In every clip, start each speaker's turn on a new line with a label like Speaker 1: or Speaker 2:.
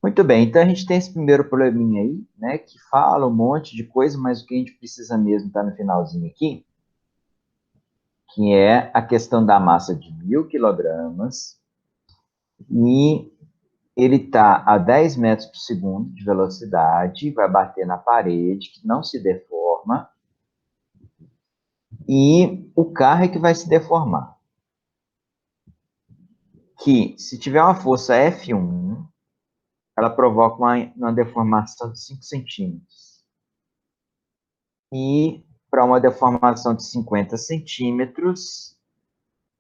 Speaker 1: Muito bem, então a gente tem esse primeiro probleminha aí, né, que fala um monte de coisa, mas o que a gente precisa mesmo está no finalzinho aqui, que é a questão da massa de 1.000 kg, e ele está a 10 metros por segundo de velocidade, vai bater na parede, que não se deforma, e o carro é que vai se deformar. Que, se tiver uma força F1, ela provoca uma deformação de 5 centímetros. E para uma deformação de 50 centímetros,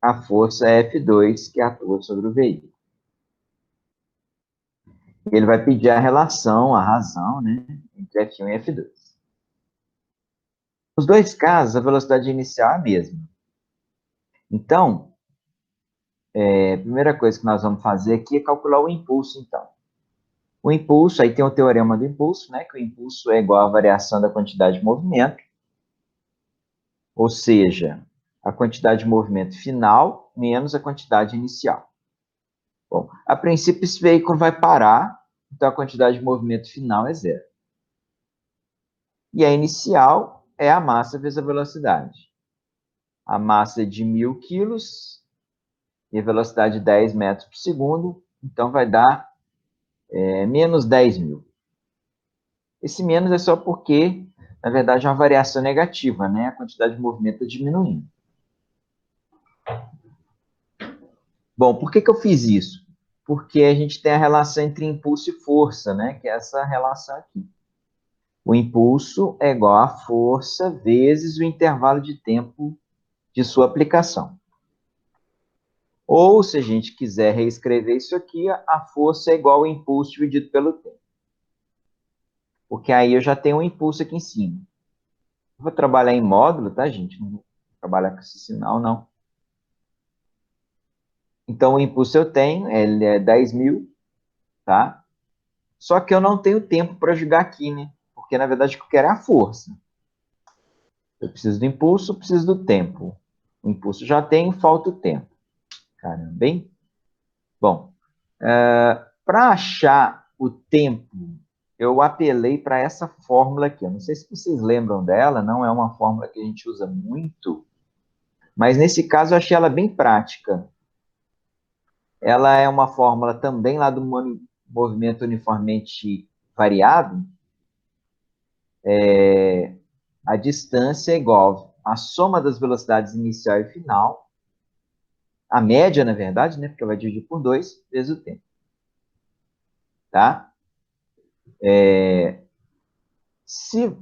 Speaker 1: a força é F2, que atua sobre o veículo. E ele vai pedir a relação, a razão, né, entre F1 e F2. Nos dois casos, a velocidade inicial é a mesma. Então, a primeira coisa que nós vamos fazer aqui é calcular o impulso, então. O impulso, aí tem o teorema do impulso, né, que o impulso é igual à variação da quantidade de movimento, ou seja, a quantidade de movimento final menos a quantidade inicial. Bom, a princípio esse veículo vai parar, então a quantidade de movimento final é zero. E a inicial é a massa vezes a velocidade. A massa é de 1.000 kg e a velocidade de 10 metros por segundo, então vai dar menos 10.000. Esse menos é só porque, na verdade, é uma variação negativa, né? A quantidade de movimento está diminuindo. Bom, por que eu fiz isso? Porque a gente tem a relação entre impulso e força, né? Que é essa relação aqui. O impulso é igual à força vezes o intervalo de tempo de sua aplicação. Ou, se a gente quiser reescrever isso aqui, a força é igual ao impulso dividido pelo tempo. Porque aí eu já tenho um impulso aqui em cima. Eu vou trabalhar em módulo, tá, gente? Não vou trabalhar com esse sinal, não. Então, o impulso eu tenho, ele é 10.000, tá? Só que eu não tenho tempo para jogar aqui, né? Porque, na verdade, o que eu quero é a força. Eu preciso do impulso, preciso do tempo. O impulso já tenho, falta o tempo. Caramba, bem? Bom, para achar o tempo, eu apelei para essa fórmula aqui. Eu não sei se vocês lembram dela, não é uma fórmula que a gente usa muito, mas nesse caso eu achei ela bem prática. Ela é uma fórmula também lá do movimento uniformemente variado. A distância é igual à soma das velocidades inicial e final, a média, na verdade, né, porque vai dividir por 2 vezes o tempo. Tá? Se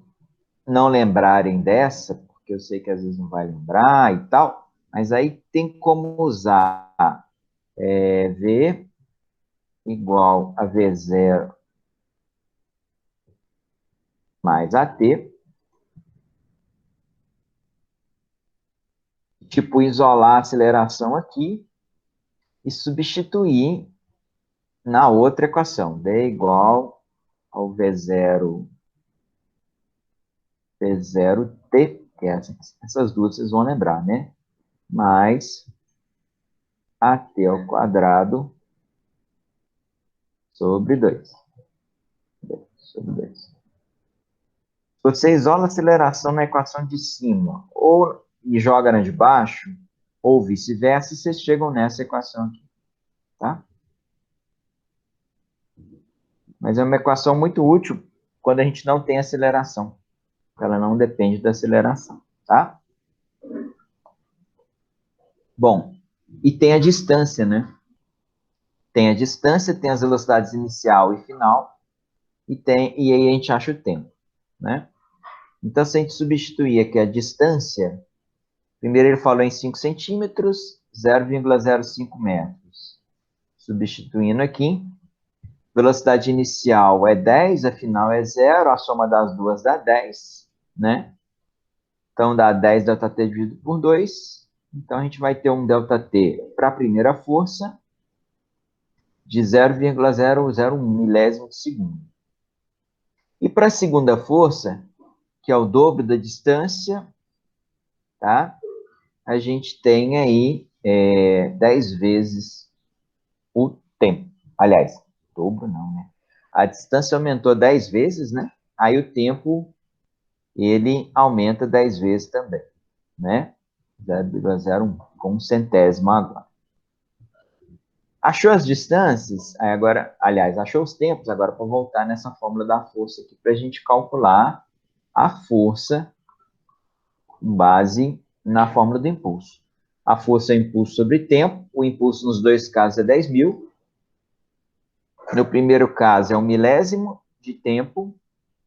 Speaker 1: não lembrarem dessa, porque eu sei que às vezes não vai lembrar e tal, mas aí tem como usar V igual a V0 mais AT, tipo, isolar a aceleração aqui e substituir na outra equação, D igual ao V0T, que é essas duas vocês vão lembrar, né? Mais AT ao quadrado sobre 2. Sobre 2. Se você isola a aceleração na equação de cima ou e joga na de baixo, ou vice-versa, vocês chegam nessa equação aqui, tá? Mas é uma equação muito útil quando a gente não tem aceleração. Ela não depende da aceleração, tá? Bom, e tem a distância, né? Tem a distância, tem as velocidades inicial e final, e aí a gente acha o tempo, né? Então, se a gente substituir aqui a distância, primeiro ele falou em 5 centímetros, 0,05 metros. Substituindo aqui, velocidade inicial é 10, a final é 0, a soma das duas dá 10, né? Então, dá 10 ΔT dividido por 2. Então, a gente vai ter um ΔT para a primeira força de 0,001 milésimo de segundo. E para a segunda força, que é o dobro da distância, tá? A gente tem aí 10 vezes o tempo. Aliás, dobro não, né? a distância aumentou 10 vezes, né? Aí o tempo, ele aumenta 10 vezes também, né? 0,01, com um centésimo agora. Achou as distâncias? Aí agora, aliás, achou os tempos, agora para voltar nessa fórmula da força aqui, para a gente calcular a força com base na fórmula do impulso. A força é impulso sobre tempo, o impulso nos dois casos é 10.000. No primeiro caso é 1 milésimo de tempo,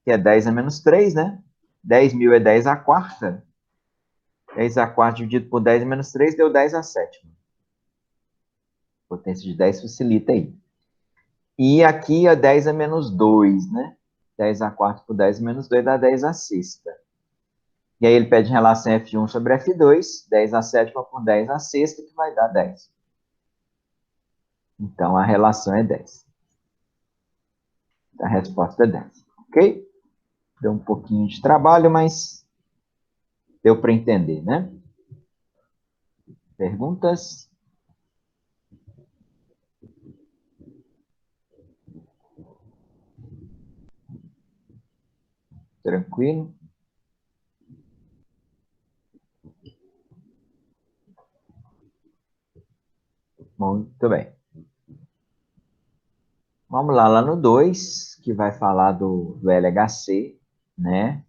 Speaker 1: que é 10 a menos 3, né? 10.000 é 10 a quarta. 10 a quarta dividido por 10 a menos 3 deu 10 a sétima. Potência de 10 facilita aí. E aqui é 10 a menos 2, né? 10 a quarta por 10 a menos 2 dá 10 a sexta. E aí ele pede relação F1 sobre F2, 10 a sétima por 10 a sexta, que vai dar 10. Então, a relação é 10. A resposta é 10. Ok? Deu um pouquinho de trabalho, mas deu para entender, né? Perguntas? Tranquilo? Muito bem. Vamos lá no 2, que vai falar do LHC, né?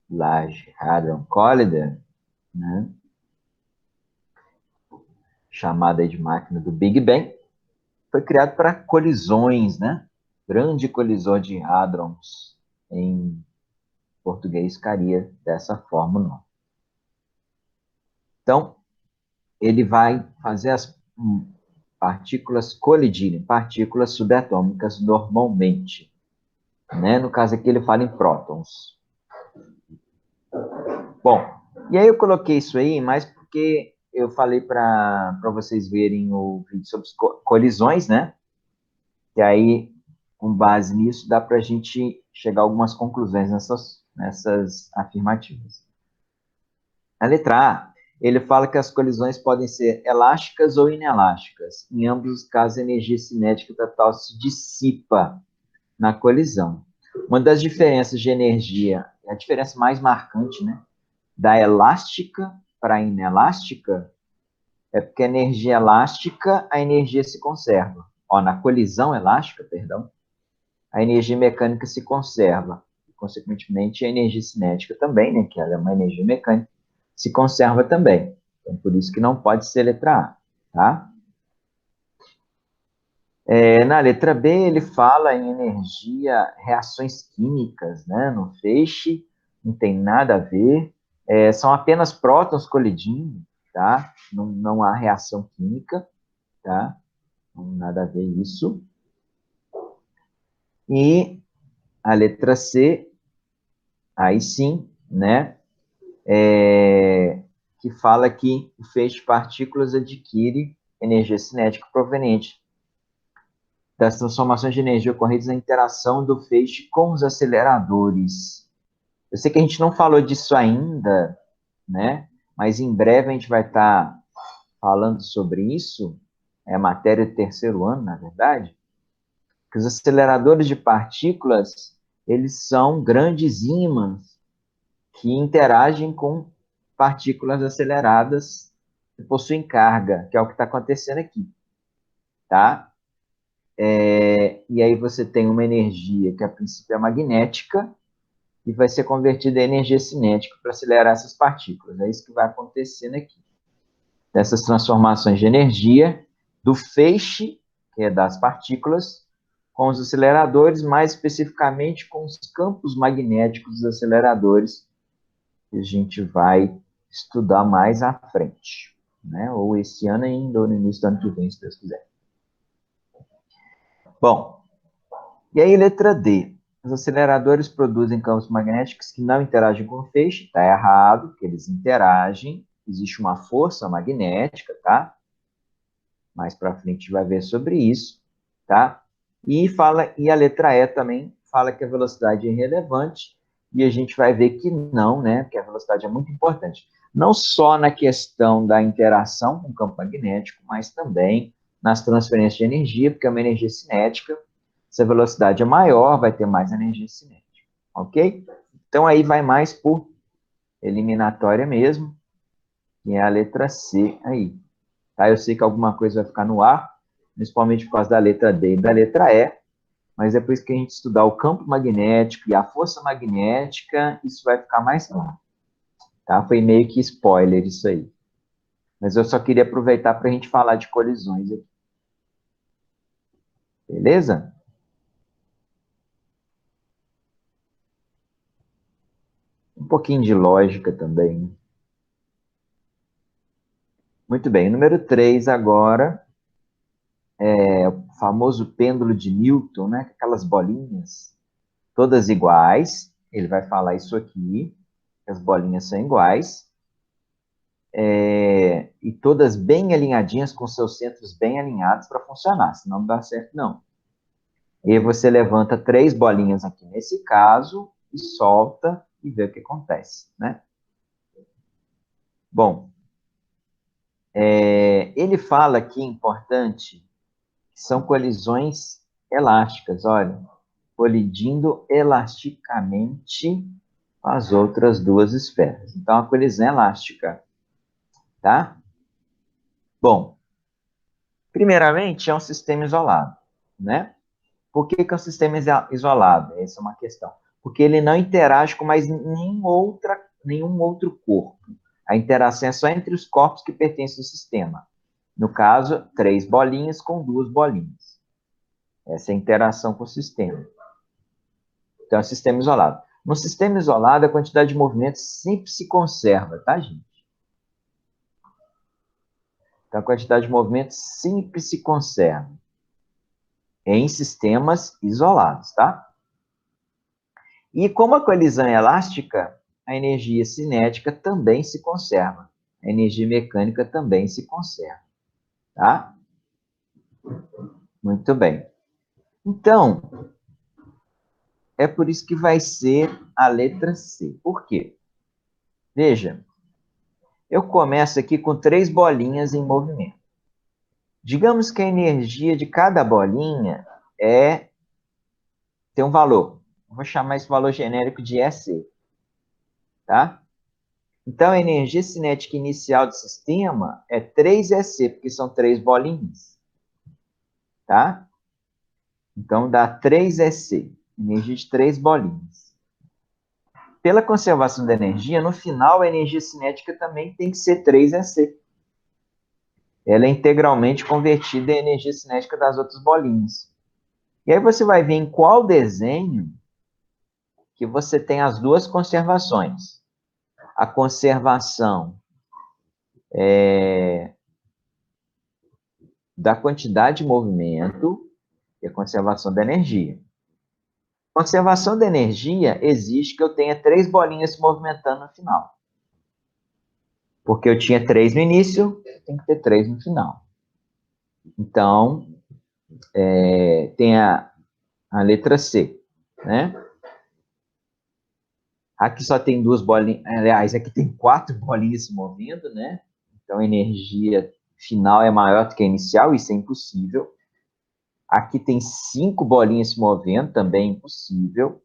Speaker 1: Large Hadron Collider, né? Chamada de máquina do Big Bang. Foi criado para colisões, né? Grande colisão de hadrons, em português ficaria dessa forma o nome. Então, ele vai fazer as partículas colidirem, partículas subatômicas normalmente. Né? No caso aqui ele fala em prótons. Bom, e aí eu coloquei isso aí, mais porque eu falei para vocês verem o vídeo sobre colisões, né? E aí, com base nisso, dá para a gente chegar a algumas conclusões nessas afirmativas. A letra A, ele fala que as colisões podem ser elásticas ou inelásticas. Em ambos os casos, a energia cinética total se dissipa na colisão. Uma das diferenças de energia, a diferença mais marcante, né, da elástica para a inelástica, é porque a energia elástica, a energia se conserva. Ó, na colisão elástica, perdão, a energia mecânica se conserva. Consequentemente, a energia cinética também, né, que ela é uma energia mecânica, se conserva também. Então, por isso que não pode ser letra A, tá? Na letra B, ele fala em energia, reações químicas, né? No feixe, não tem nada a ver. São apenas prótons colidindo, tá? Não há reação química, tá? Não nada a ver isso. E a letra C, aí sim, né? Que fala que o feixe de partículas adquire energia cinética proveniente das transformações de energia ocorridas na interação do feixe com os aceleradores. Eu sei que a gente não falou disso ainda, né? Mas em breve a gente vai estar falando sobre isso. É a matéria do terceiro ano, na verdade. Que os aceleradores de partículas, eles são grandes ímãs que interagem com partículas aceleradas que possuem carga, que é o que está acontecendo aqui, tá? E aí você tem uma energia que a princípio é magnética e vai ser convertida em energia cinética para acelerar essas partículas. É isso que vai acontecendo aqui. Dessas transformações de energia do feixe, que é das partículas, com os aceleradores, mais especificamente com os campos magnéticos dos aceleradores, que a gente vai estudar mais à frente, né? Ou esse ano ainda, ou no início do ano que vem, se Deus quiser. Bom, e aí letra D. Os aceleradores produzem campos magnéticos que não interagem com o feixe. Está errado, que eles interagem. Existe uma força magnética, tá? Mais para frente a gente vai ver sobre isso, tá? E a letra E também fala que a velocidade é irrelevante, e a gente vai ver que não, né? Porque a velocidade é muito importante. Não só na questão da interação com o campo magnético, mas também nas transferências de energia, porque é uma energia cinética, Se a velocidade é maior, vai ter mais energia cinética, ok? Então, aí vai mais por eliminatória mesmo, que é a letra C aí. Tá? Eu sei que alguma coisa vai ficar no ar, principalmente por causa da letra D e da letra E, mas depois que a gente estudar o campo magnético e a força magnética, isso vai ficar mais claro. Tá? Foi meio que spoiler isso aí. Mas eu só queria aproveitar para a gente falar de colisões aqui. Beleza? Um pouquinho de lógica também. Muito bem, o número 3 agora é o famoso pêndulo de Newton, né? Aquelas bolinhas, todas iguais. Ele vai falar isso aqui, que as bolinhas são iguais. E todas bem alinhadinhas, com seus centros bem alinhados para funcionar, senão não dá certo não. E aí você levanta 3 bolinhas aqui nesse caso, e solta, e vê o que acontece, né? Bom, ele fala aqui, importante, que são colisões elásticas, olha, colidindo elasticamente com as outras duas esferas. Então, a colisão elástica, tá? Bom, primeiramente, é um sistema isolado, né? Por que é um sistema isolado? Essa é uma questão. Porque ele não interage com mais nenhum outro corpo. A interação é só entre os corpos que pertencem ao sistema. No caso, 3 bolinhas com 2 bolinhas. Essa é a interação com o sistema. Então, é um sistema isolado. No sistema isolado, a quantidade de movimentos sempre se conserva, tá, gente? Então, a quantidade de movimentos sempre se conserva em sistemas isolados, tá? E como a colisão é elástica, a energia cinética também se conserva. A energia mecânica também se conserva, tá? Muito bem. Então, é por isso que vai ser a letra C. Por quê? Veja, eu começo aqui com 3 bolinhas em movimento. Digamos que a energia de cada bolinha tem um valor. Vou chamar esse valor genérico de EC, tá? Então, a energia cinética inicial do sistema é 3EC, porque são 3 bolinhas, tá? Então, dá 3EC, energia de 3 bolinhas. Pela conservação da energia, no final, a energia cinética também tem que ser 3EC. Ela é integralmente convertida em energia cinética das outras bolinhas. E aí você vai ver em qual desenho que você tem as duas conservações. A conservação da quantidade de movimento e a conservação da energia. Conservação da energia exige que eu tenha 3 bolinhas se movimentando no final. Porque eu tinha 3 no início, tem que ter 3 no final. Então, tem a letra C, né? Aqui só tem 2 bolinhas, aliás, aqui tem 4 bolinhas se movendo, né? Então, a energia final é maior do que a inicial, isso é impossível. Aqui tem 5 bolinhas se movendo, também é impossível,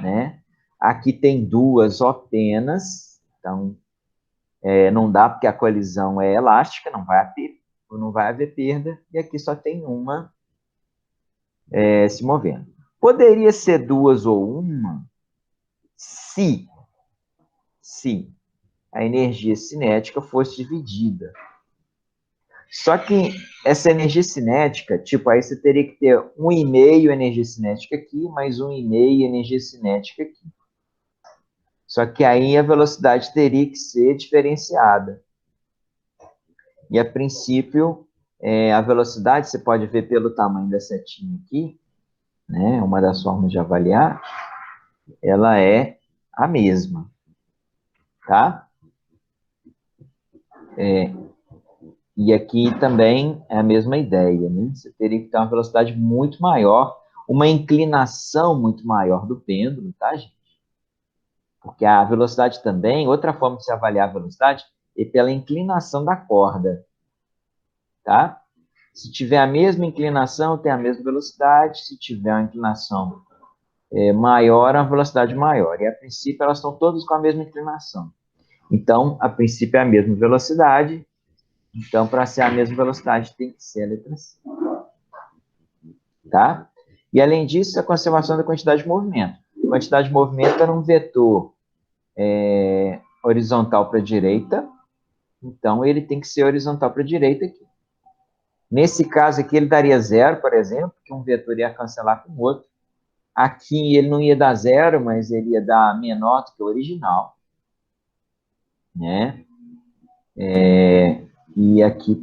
Speaker 1: né? Aqui tem 2 apenas, então não dá porque a colisão é elástica, não vai haver perda, e aqui só tem uma se movendo. Poderia ser 2 ou uma se a energia cinética fosse dividida. Só que essa energia cinética, tipo, aí você teria que ter 1,5 energia cinética aqui, mais 1,5 energia cinética aqui. Só que aí a velocidade teria que ser diferenciada. E, a princípio, a velocidade, você pode ver pelo tamanho da setinha aqui, né? Uma das formas de avaliar, ela é a mesma, tá? E aqui também é a mesma ideia, né? Você teria que ter uma velocidade muito maior, uma inclinação muito maior do pêndulo, tá, gente? Porque a velocidade também, outra forma de se avaliar a velocidade é pela inclinação da corda, tá? Se tiver a mesma inclinação, tem a mesma velocidade. Se tiver uma inclinação maior, a velocidade maior. E, a princípio, elas estão todas com a mesma inclinação. Então, a princípio, é a mesma velocidade. Então, para ser a mesma velocidade, tem que ser a letra C. Tá? E, além disso, a conservação da quantidade de movimento. A quantidade de movimento era um vetor horizontal para a direita. Então, ele tem que ser horizontal para a direita aqui. Nesse caso aqui, ele daria zero, por exemplo, que um vetor ia cancelar com o outro. Aqui ele não ia dar zero, mas ele ia dar menor do que o original. Né? E aqui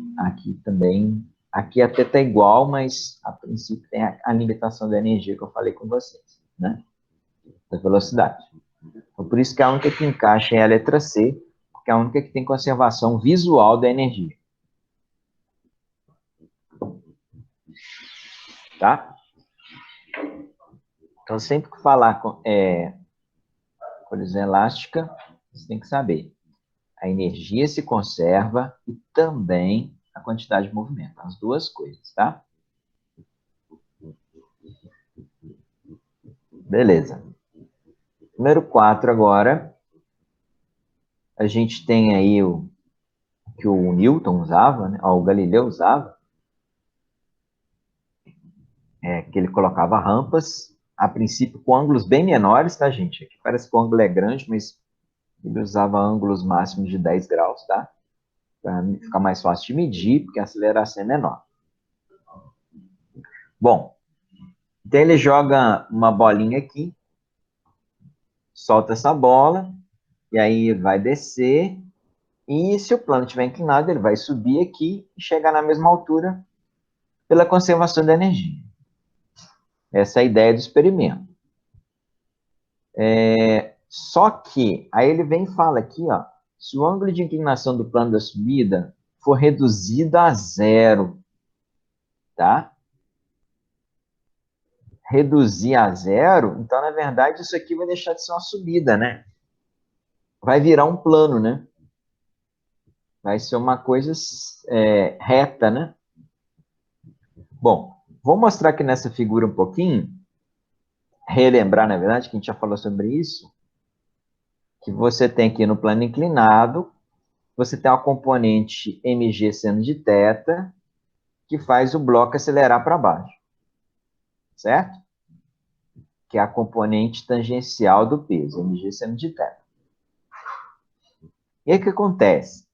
Speaker 1: também, aqui até está igual, mas a princípio tem a limitação da energia que eu falei com vocês, né? Da velocidade. Então, por isso que a única que encaixa é a letra C, porque é a única que tem conservação visual da energia. Tá? Então, sempre que falar colisão elástica, você tem que saber. A energia se conserva e também a quantidade de movimento. As duas coisas, tá? Beleza. Número 4 agora. A gente tem aí o que o Newton usava, né? O Galileu usava. Que ele colocava rampas, a princípio com ângulos bem menores, tá, gente? Aqui parece que o ângulo é grande, mas ele usava ângulos máximos de 10 graus, tá? Para ficar mais fácil de medir, porque a aceleração é menor. Bom, então ele joga uma bolinha aqui, solta essa bola, e aí vai descer, e se o plano estiver inclinado, ele vai subir aqui e chegar na mesma altura pela conservação da energia. Essa é a ideia do experimento. Só que, aí ele vem e fala aqui, ó, se o ângulo de inclinação do plano da subida for reduzido a zero, tá? Reduzir a zero, então, na verdade, isso aqui vai deixar de ser uma subida, né? Vai virar um plano, né? Vai ser uma coisa reta, né? Bom, vou mostrar aqui nessa figura um pouquinho, relembrar, na verdade, que a gente já falou sobre isso, que você tem aqui no plano inclinado, você tem uma componente mg seno de θ, que faz o bloco acelerar para baixo, certo? Que é a componente tangencial do peso, mg seno de θ. E aí o que acontece?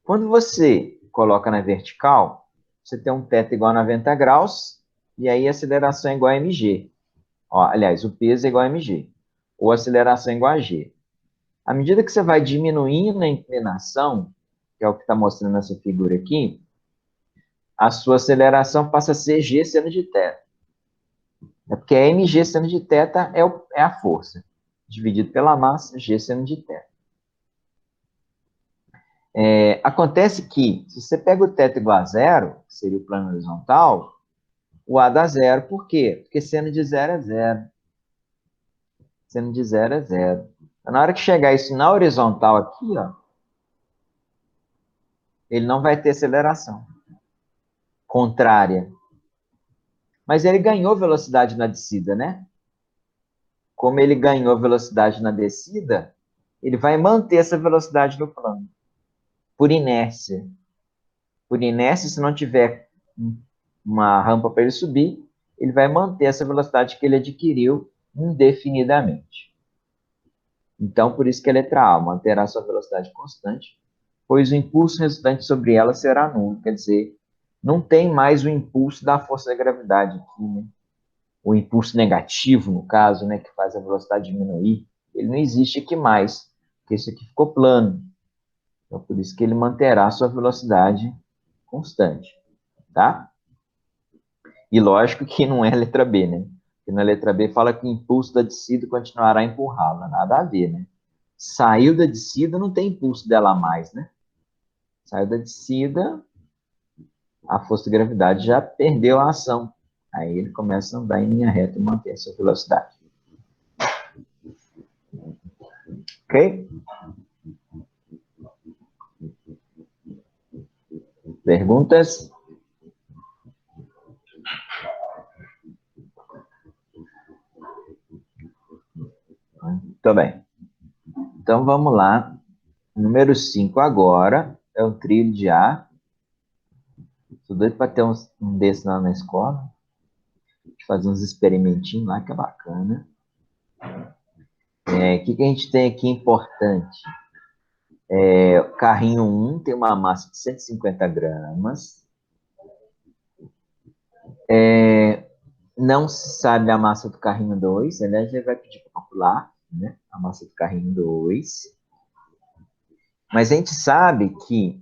Speaker 1: Quando você coloca na vertical, você tem um θ igual a 90 graus, e aí a aceleração é igual a mg. Ó, aliás, o peso é igual a mg, ou a aceleração é igual a g. À medida que você vai diminuindo a inclinação, que é o que está mostrando nessa figura aqui, a sua aceleração passa a ser g seno de θ. É porque a mg seno de θ é a força, dividido pela massa, g seno de θ. Acontece que, se você pega o θ igual a zero, que seria o plano horizontal, o A dá zero. Por quê? Porque seno de zero é zero. Seno de zero é zero. Então, na hora que chegar isso na horizontal aqui, ó, ele não vai ter aceleração contrária. Mas ele ganhou velocidade na descida, né? Como ele ganhou velocidade na descida, ele vai manter essa velocidade no plano, por inércia. Por inércia, se não tiver uma rampa para ele subir, ele vai manter essa velocidade que ele adquiriu indefinidamente. Então, por isso que a letra A manterá sua velocidade constante, pois o impulso resultante sobre ela será nulo. Quer dizer, não tem mais o impulso da força da gravidade aqui, né? O impulso negativo, no caso, né, que faz a velocidade diminuir, ele não existe aqui mais, porque isso aqui ficou plano. Então, por isso que ele manterá sua velocidade constante, tá? E lógico que não é a letra B, né? Porque na letra B fala que o impulso da descida continuará a empurrá-la. Nada a ver, né? Saiu da descida, não tem impulso dela a mais, né? Saiu da descida, a força de gravidade já perdeu a ação. Aí ele começa a andar em linha reta e manter a sua velocidade. Ok? Perguntas? Muito bem. Então, vamos lá. Número 5 agora é o trilho de ar. Estou doido para ter um desses lá na escola. Fazer uns experimentinhos lá, que é bacana. O que a gente tem aqui importante? O carrinho 1 tem uma massa de 150 gramas. Não se sabe a massa do carrinho 2. Aliás, ele vai pedir para calcular, né? A massa do carrinho 2. Mas a gente sabe que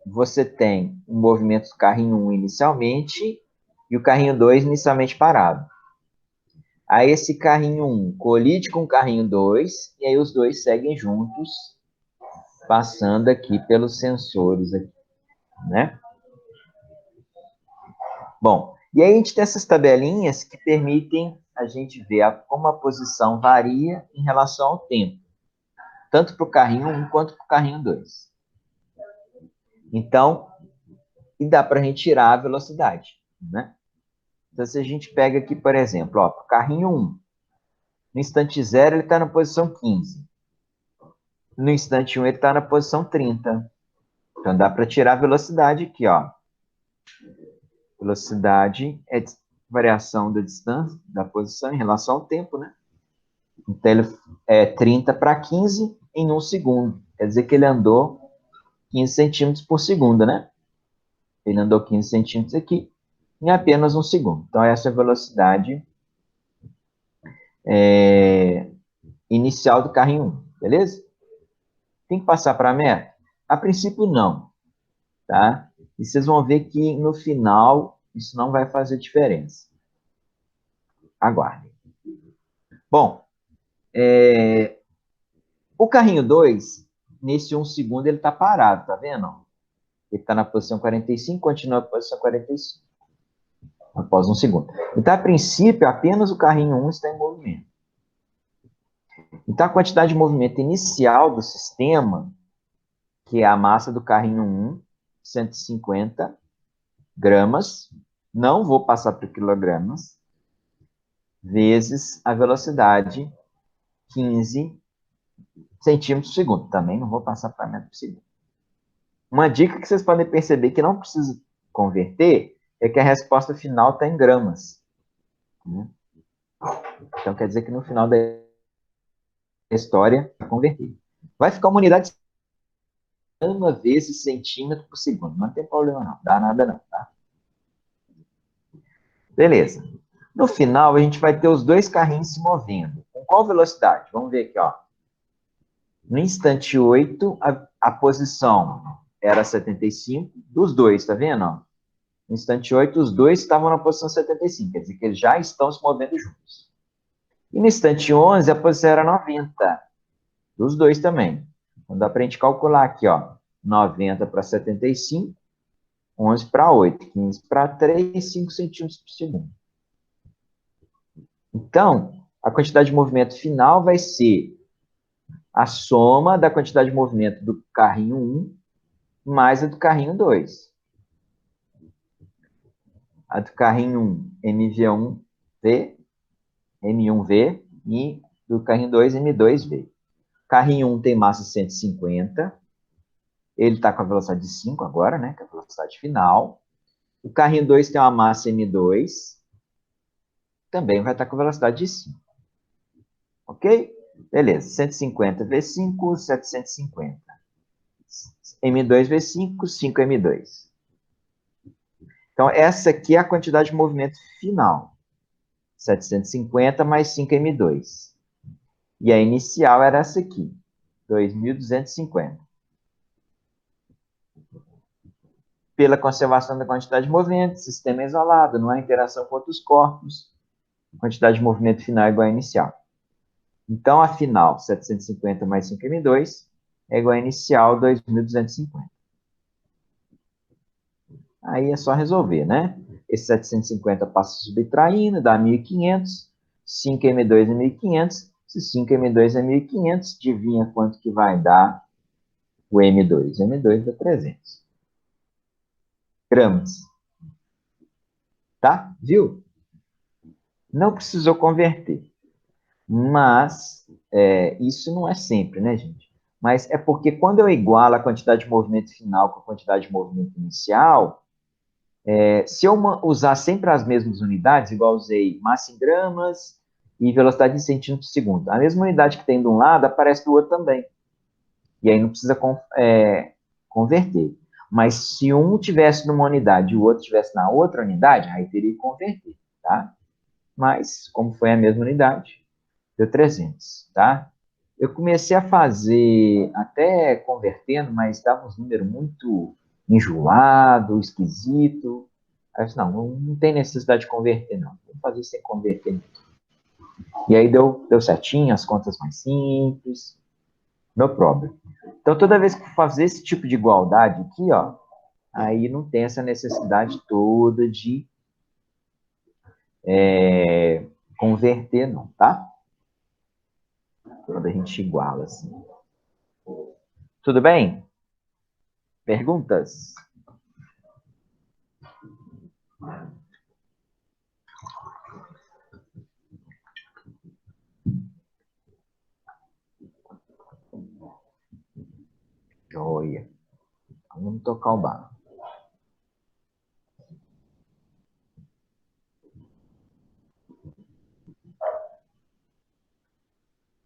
Speaker 1: você tem um movimento do carrinho 1 inicialmente e o carrinho 2 inicialmente parado. Aí esse carrinho 1 colide com o carrinho 2 e aí os dois seguem juntos, passando aqui pelos sensores, aqui, né? Bom, e aí a gente tem essas tabelinhas que permitem a gente ver como a posição varia em relação ao tempo, tanto para o carrinho 1 quanto para o carrinho 2. Então, e dá para a gente tirar a velocidade, né? Então, se a gente pega aqui, por exemplo, ó, o carrinho 1, no instante 0 ele está na posição 15. No instante 1 ele está na posição 30. Então, dá para tirar a velocidade aqui, ó. Velocidade é variação da distância, da posição em relação ao tempo, né? Então, ele é 30 para 15 em 1 segundo. Quer dizer que ele andou 15 centímetros por segundo, né? Ele andou 15 centímetros aqui em apenas 1 segundo. Então, essa é a velocidade inicial do carrinho 1, beleza? Tem que passar para a meta? A princípio, não, tá? E vocês vão ver que no final isso não vai fazer diferença. Aguardem. Bom, o carrinho 2, nesse 1 segundo, ele está parado, tá vendo? Ele está na posição 45, continua na posição 45, após 1 segundo. Então, a princípio, apenas o carrinho 1 está em movimento. Então, a quantidade de movimento inicial do sistema, que é a massa do carrinho 1, 150 gramas, não vou passar para quilogramas, vezes a velocidade, 15 centímetros por segundo. Também não vou passar para metro por segundo. Uma dica que vocês podem perceber que não precisa converter é que a resposta final está em gramas. Então, quer dizer que no final da história, vai converter. Vai ficar uma unidade grama vezes centímetro por segundo. Não tem problema não, dá nada não, tá? Beleza. No final, a gente vai ter os dois carrinhos se movendo. Com qual velocidade? Vamos ver aqui, ó. No instante 8, a posição era 75 dos dois, tá vendo? Ó? No instante 8, os dois estavam na posição 75, quer dizer que eles já estão se movendo juntos. E no instante 11, a posição era 90, dos dois também. Então dá para a gente calcular aqui, ó, 90 para 75, 11 para 8, 15 para 3, 5 centímetros por segundo. Então, a quantidade de movimento final vai ser a soma da quantidade de movimento do carrinho 1 mais a do carrinho 2. A do carrinho 1, MV1V, M1V, e do carrinho 2, M2V. Carrinho 1 tem massa 150, ele está com a velocidade de 5 agora, né, que é a velocidade final. O carrinho 2 tem uma massa M2, também vai estar com a velocidade de 5. Ok? Beleza, 150 V5, 750. M2 V5, 5 M2. Então, essa aqui é a quantidade de movimento final. 750 mais 5 M2. E a inicial era essa aqui, 2.250. Pela conservação da quantidade de movimento, sistema isolado, não há interação com outros corpos, quantidade de movimento final é igual à inicial. Então, a final, 750 mais 5M2, é igual à inicial, 2.250. Aí é só resolver, né? Esse 750 passa subtraindo, dá 1.500, 5M2 é 1.500, se 5M2 é 1.500, adivinha quanto que vai dar o M2? M2 dá 300. gramas. Tá? Viu? Não precisou converter. Mas, isso não é sempre, né, gente? Mas é porque quando eu igualo a quantidade de movimento final com a quantidade de movimento inicial, se eu usar sempre as mesmas unidades, igual eu usei massa em gramas e velocidade em centímetros por segundo, a mesma unidade que tem de um lado aparece do outro também. E aí não precisa converter. Mas se um tivesse numa unidade e o outro tivesse na outra unidade, aí teria que converter, tá? Mas, como foi a mesma unidade, deu 300, tá? Eu comecei a fazer, até convertendo, mas dava uns números muito enjoado, esquisito. Aí eu disse, não tem necessidade de converter, não. Vou fazer sem converter. E aí deu certinho, as contas mais simples, no problema. Então, toda vez que eu fazer esse tipo de igualdade aqui, ó, aí não tem essa necessidade toda de converter, não, tá? Quando a gente iguala, assim. Tudo bem? Perguntas? Joia. Vamos tocar o barco.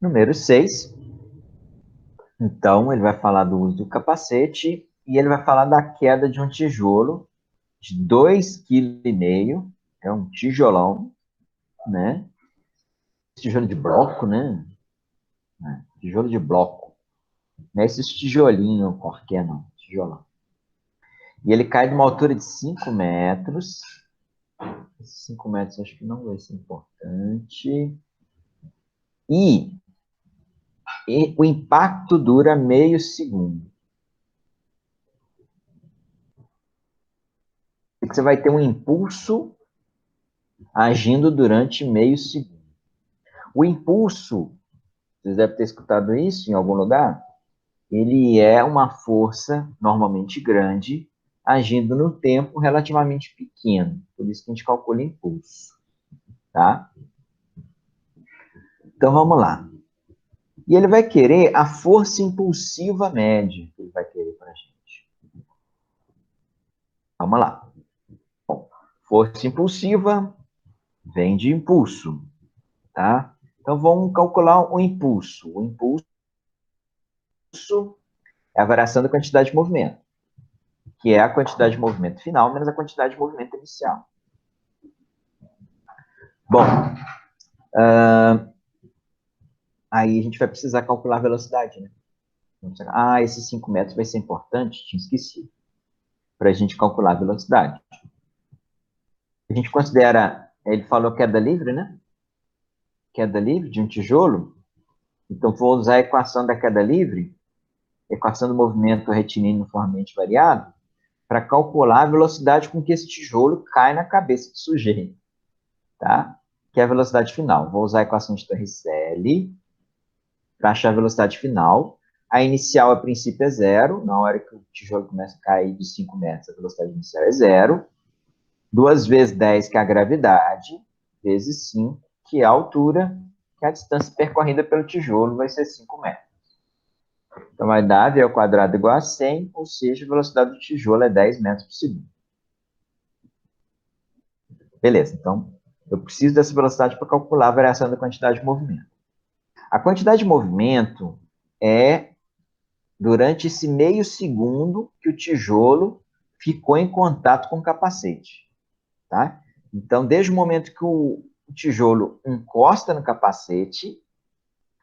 Speaker 1: Número 6. Então, ele vai falar do uso do capacete e ele vai falar da queda de um tijolo de 2,5 kg. É um tijolão, né? Tijolo de bloco, né? Tijolo de bloco. Não é esses tijolinhos qualquer, não. Tijolão. E ele cai de uma altura de 5 metros. Esses 5 metros acho que não vai ser importante. E o impacto dura meio segundo. Você vai ter um impulso agindo durante meio segundo. O impulso, vocês devem ter escutado isso em algum lugar, ele é uma força normalmente grande agindo no tempo relativamente pequeno. Por isso que a gente calcula impulso, tá? Então vamos lá. E ele vai querer a força impulsiva média que ele vai querer para a gente. Vamos lá. Bom, força impulsiva vem de impulso, tá? Então vamos calcular o impulso. O impulso é a variação da quantidade de movimento, que é a quantidade de movimento final menos a quantidade de movimento inicial. Bom, aí a gente vai precisar calcular a velocidade, né? Esses 5 metros vai ser importante, tinha esquecido, para a gente calcular a velocidade. A gente considera, ele falou queda livre, né? Queda livre de um tijolo. Então, vou usar a equação da queda livre, equação do movimento retilíneo uniformemente variado, para calcular a velocidade com que esse tijolo cai na cabeça do sujeito, tá? Que é a velocidade final. Vou usar a equação de Torricelli para achar a velocidade final. A inicial, a princípio, é zero. Na hora que o tijolo começa a cair de 5 metros, a velocidade inicial é zero. 2 vezes 10, que é a gravidade, vezes 5, que é a altura, que a distância percorrida pelo tijolo vai ser 5 metros. Então, vai dar v ao quadrado igual a 100, ou seja, a velocidade do tijolo é 10 metros por segundo. Beleza, então, eu preciso dessa velocidade para calcular a variação da quantidade de movimento. A quantidade de movimento é durante esse meio segundo que o tijolo ficou em contato com o capacete, tá? Então, desde o momento que o tijolo encosta no capacete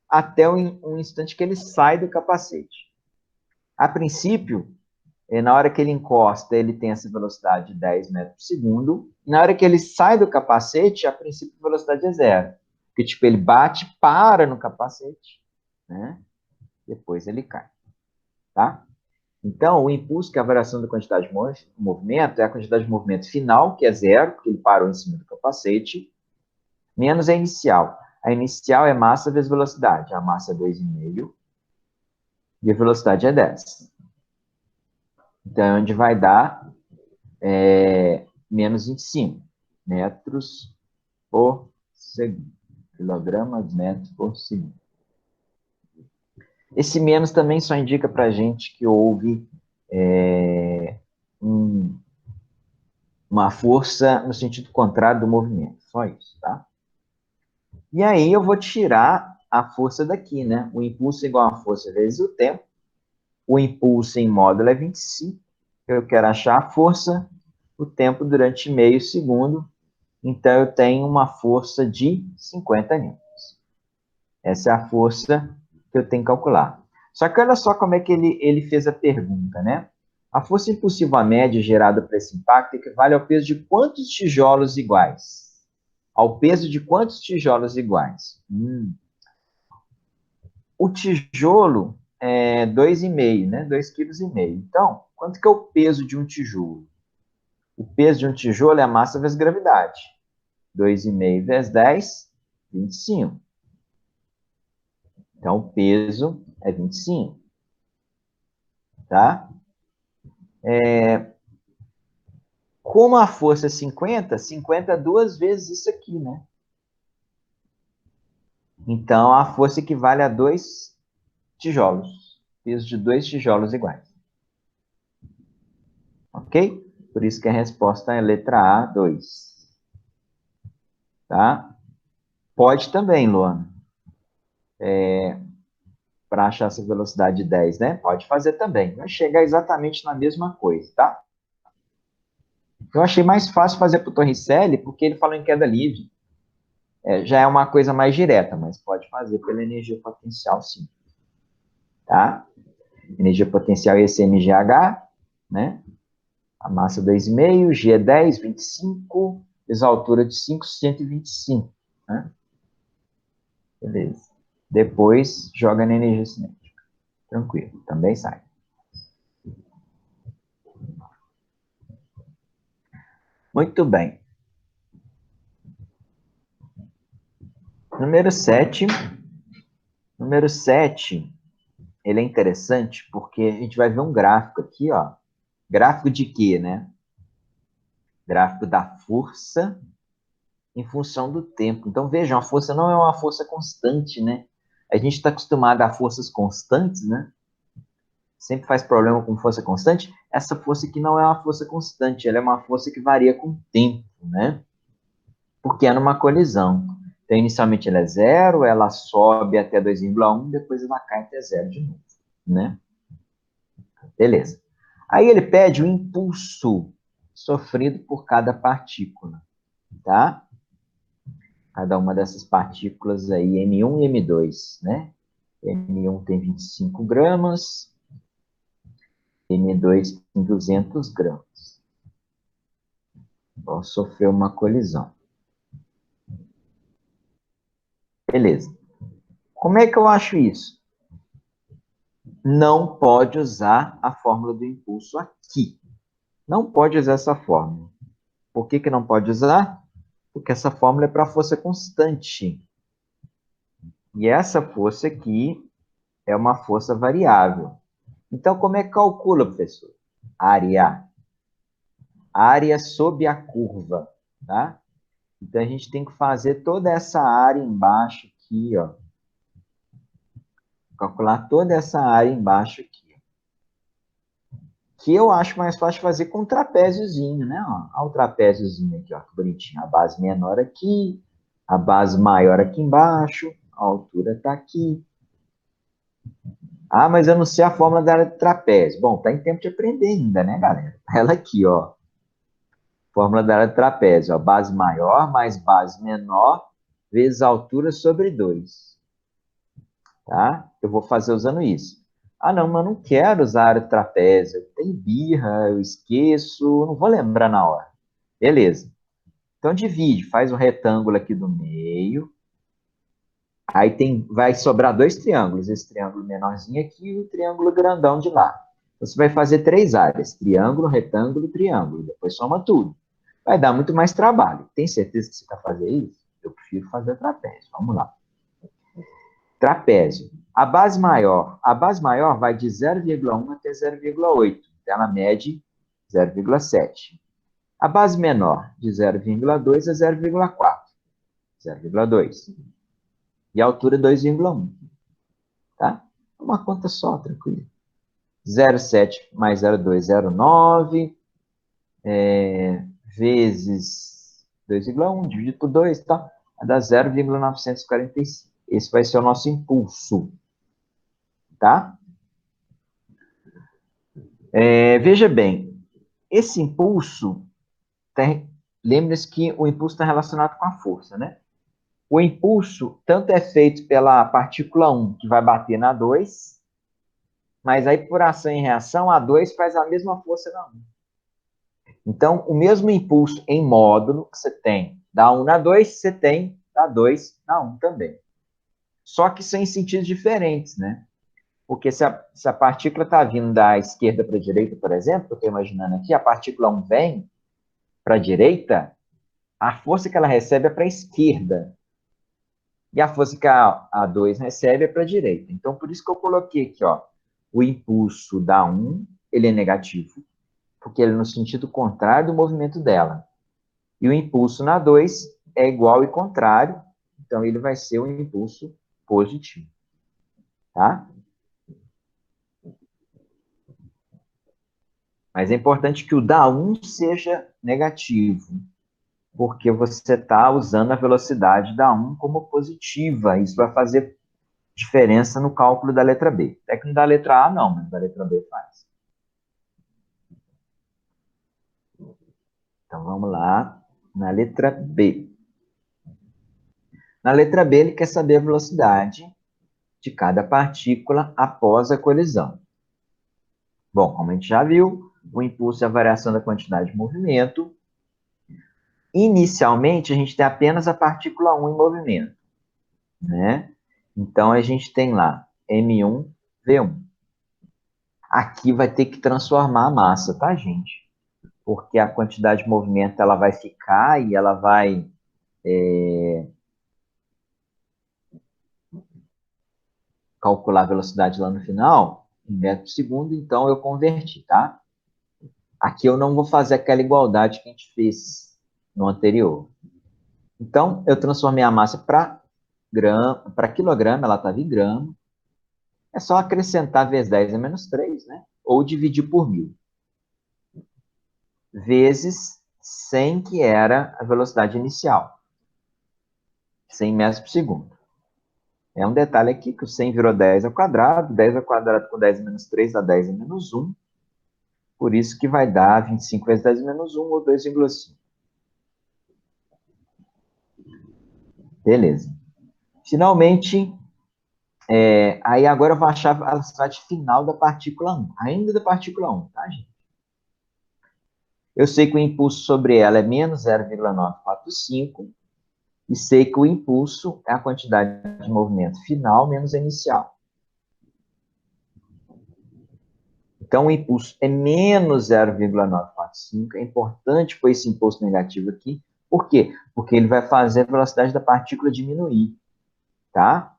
Speaker 1: até um instante que ele sai do capacete. A princípio, na hora que ele encosta, ele tem essa velocidade de 10 metros por segundo. Na hora que ele sai do capacete, a princípio a velocidade é zero. Porque, tipo, ele bate, para no capacete, né? Depois ele cai, tá? Então, o impulso, que é a variação da quantidade de movimento, é a quantidade de movimento final, que é zero, porque ele parou em cima do capacete, menos a inicial. A inicial é massa vezes velocidade. A massa é 2,5 e a velocidade é 10. Então, é onde vai dar menos 25 metros por segundo. Quilogramas, metros por segundo. Esse menos também só indica para a gente que houve uma força no sentido contrário do movimento. Só isso, tá? E aí eu vou tirar a força daqui, né? O impulso é igual a força vezes o tempo. O impulso em módulo é 25. Eu quero achar a força, o tempo durante meio segundo. Então, eu tenho uma força de 50 newtons. Essa é a força que eu tenho que calcular. Só que olha só como é que ele fez a pergunta, né? A força impulsiva média gerada por esse impacto equivale ao peso de quantos tijolos iguais? Ao peso de quantos tijolos iguais? O tijolo é 2,5, né? 2,5 kg. Então, quanto que é o peso de um tijolo? O peso de um tijolo é a massa vezes gravidade. 2,5 vezes 10, 25. Então, o peso é 25. Tá? Como a força é 50, 50 é 2 vezes isso aqui, né? Então, a força equivale a 2 tijolos. Peso de 2 tijolos iguais. Ok? Por isso que a resposta é letra A, 2. Tá? Pode também, Luana. Para achar essa velocidade de 10, né? Pode fazer também. Vai chegar exatamente na mesma coisa, tá? Eu achei mais fácil fazer para o Torricelli, porque ele falou em queda livre. Já é uma coisa mais direta, mas pode fazer pela energia potencial, sim. Tá? Energia potencial ia ser mgh, né? A massa 2,5, G é 10, 25, vezes a altura de 5, 125. Né? Beleza. Depois joga na energia cinética. Tranquilo, também sai. Muito bem. Número 7. Número 7, ele é interessante porque a gente vai ver um gráfico aqui, ó. Gráfico de quê, né? Gráfico da força em função do tempo. Então, vejam, a força não é uma força constante, né? A gente está acostumado a forças constantes, né? Sempre faz problema com força constante. Essa força aqui não é uma força constante, ela é uma força que varia com o tempo, né? Porque é numa colisão. Então, inicialmente ela é zero, ela sobe até 2,1, depois ela cai até zero de novo, né? Beleza. Aí ele pede o impulso sofrido por cada partícula, tá? Cada uma dessas partículas aí, M1 e M2, né? M1 tem 25 gramas, M2 tem 200 gramas. Vão sofrer uma colisão. Beleza. Como é que eu acho isso? Não pode usar a fórmula do impulso aqui. Não pode usar essa fórmula. Por que não pode usar? Porque essa fórmula é para força constante. E essa força aqui é uma força variável. Então, como é que calcula, professor? Área. Área sob a curva, tá? Então, a gente tem que fazer toda essa área embaixo aqui, ó. Calcular toda essa área embaixo aqui. Que eu acho mais fácil fazer com um trapéziozinho, né? Ó, olha o trapéziozinho aqui, ó, que bonitinho. A base menor aqui, a base maior aqui embaixo, a altura está aqui. Ah, mas eu não sei a fórmula da área do trapézio. Bom, tá em tempo de aprender ainda, né, galera? Ela aqui, ó. Fórmula da área do trapézio, ó. Base maior mais base menor vezes altura sobre 2. Tá? Eu vou fazer usando isso. Ah, não, mas eu não quero usar a área do trapézio. Tem birra, eu esqueço, não vou lembrar na hora. Beleza. Então, divide, faz um retângulo aqui do meio. Aí vai sobrar 2 triângulos. Esse triângulo menorzinho aqui e o triângulo grandão de lá. Você vai fazer 3 áreas. Triângulo, retângulo, triângulo. Depois soma tudo. Vai dar muito mais trabalho. Tem certeza que você vai fazer isso? Eu prefiro fazer trapézio. Vamos lá. Trapézio. A base maior vai de 0,1 até 0,8. Então, ela mede 0,7. A base menor de 0,2 é 0,4. 0,2. E a altura 2,1. Tá? Uma conta só, tranquilo. 0,7 mais 0,2, 0,9. Vezes 2,1, dividido por 2, tá? Vai dar 0,945. Esse vai ser o nosso impulso. Tá? Veja bem, esse impulso, lembre-se que o impulso está relacionado com a força, né? O impulso tanto é feito pela partícula 1, que vai bater na 2, mas aí por ação e reação, a 2 faz a mesma força na 1. Então, o mesmo impulso em módulo que você tem da 1 na 2, você tem da 2 na 1 também. Só que são em sentidos diferentes, né? Porque se a partícula está vindo da esquerda para a direita, por exemplo, eu estou imaginando aqui, a partícula 1 vem para a direita, a força que ela recebe é para a esquerda. E a força que a 2 recebe é para a direita. Então, por isso que eu coloquei aqui, ó, o impulso da 1, ele é negativo, porque ele é no sentido contrário do movimento dela. E o impulso na 2 é igual e contrário, então ele vai ser um impulso positivo. Tá? Mas é importante que o da 1 seja negativo, porque você está usando a velocidade da 1 como positiva. Isso vai fazer diferença no cálculo da letra B. Até que no da letra A não, mas da letra B faz. Então vamos lá, na letra B. Na letra B, ele quer saber a velocidade de cada partícula após a colisão. Bom, como a gente já viu, o impulso é a variação da quantidade de movimento. Inicialmente, a gente tem apenas a partícula 1 em movimento, né? Então, a gente tem lá M1, V1. Aqui vai ter que transformar a massa, tá, gente? Porque a quantidade de movimento ela vai ficar e ela vai calcular a velocidade lá no final, em metro por segundo, então eu converti, tá? Aqui eu não vou fazer aquela igualdade que a gente fez no anterior. Então, eu transformei a massa para quilograma, ela estava em grama. É só acrescentar vezes 10 a menos 3, né? Ou dividir por 1.000. Vezes 100, que era a velocidade inicial. 100 metros por segundo. É um detalhe aqui que o 100 virou 10 ao quadrado. 10 ao quadrado com 10 menos 3 dá 10 a menos 1. Por isso que vai dar 25 vezes 10 menos 1, ou 2,5. Beleza. Finalmente, aí agora eu vou achar a velocidade final da partícula 1. Ainda da partícula 1, tá, gente? Eu sei que o impulso sobre ela é menos 0,945 e sei que o impulso é a quantidade de movimento final menos a inicial. Então, o impulso é menos 0,945. É importante pôr esse impulso negativo aqui. Por quê? Porque ele vai fazer a velocidade da partícula diminuir, tá?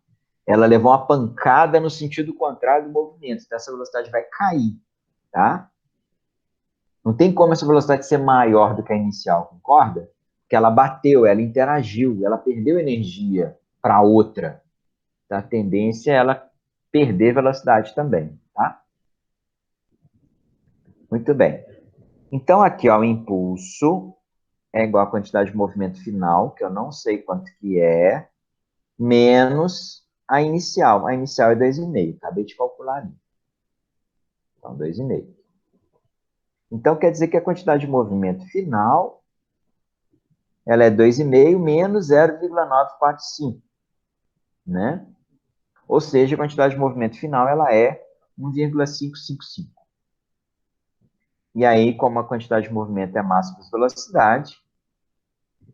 Speaker 1: Ela levou uma pancada no sentido contrário do movimento. Então, essa velocidade vai cair, tá? Não tem como essa velocidade ser maior do que a inicial, concorda? Porque ela bateu, ela interagiu, ela perdeu energia para outra. Então, a tendência é ela perder velocidade também, tá? Muito bem. Então, aqui, ó, o impulso é igual à quantidade de movimento final, que eu não sei quanto que é, menos a inicial. A inicial é 2,5. Acabei de calcular ali. Então, 2,5. Então, quer dizer que a quantidade de movimento final ela é 2,5 menos 0,945, né? Ou seja, a quantidade de movimento final ela é 1,555. E aí, como a quantidade de movimento é massa vezes velocidade,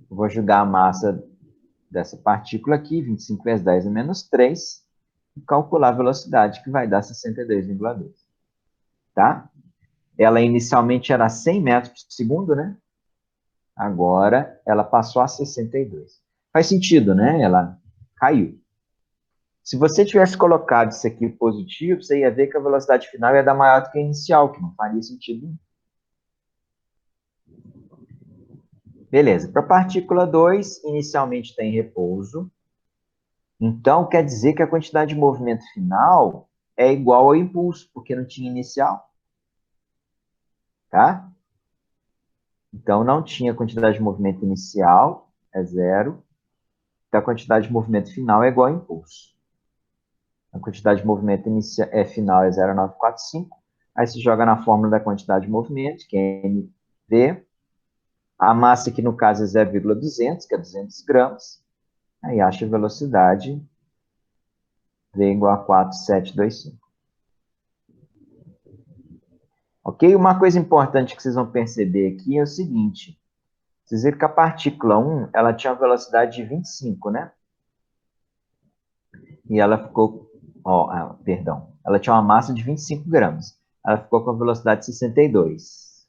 Speaker 1: eu vou jogar a massa dessa partícula aqui, 25 vezes 10 a menos 3, e calcular a velocidade, que vai dar 62,2. Tá? Ela inicialmente era 100 metros por segundo, né? Agora ela passou a 62. Faz sentido, né? Ela caiu. Se você tivesse colocado isso aqui positivo, você ia ver que a velocidade final ia dar maior do que a inicial, que não faria sentido nenhum. Beleza. Para a partícula 2, inicialmente está em repouso. Então, quer dizer que a quantidade de movimento final é igual ao impulso, porque não tinha inicial. Tá? Então, não tinha quantidade de movimento inicial, é zero. Então, a quantidade de movimento final é igual ao impulso. A quantidade de movimento final é 0,945. Aí se joga na fórmula da quantidade de movimento, que é mv. A massa aqui, no caso, é 0,200, que é 200 gramas. Aí acha a velocidade, V igual a 4,725. Ok? Uma coisa importante que vocês vão perceber aqui é o seguinte. Vocês viram que a partícula 1, ela tinha uma velocidade de 25, né? E ela ficou, perdão, ela tinha uma massa de 25 gramas. Ela ficou com a velocidade de 62.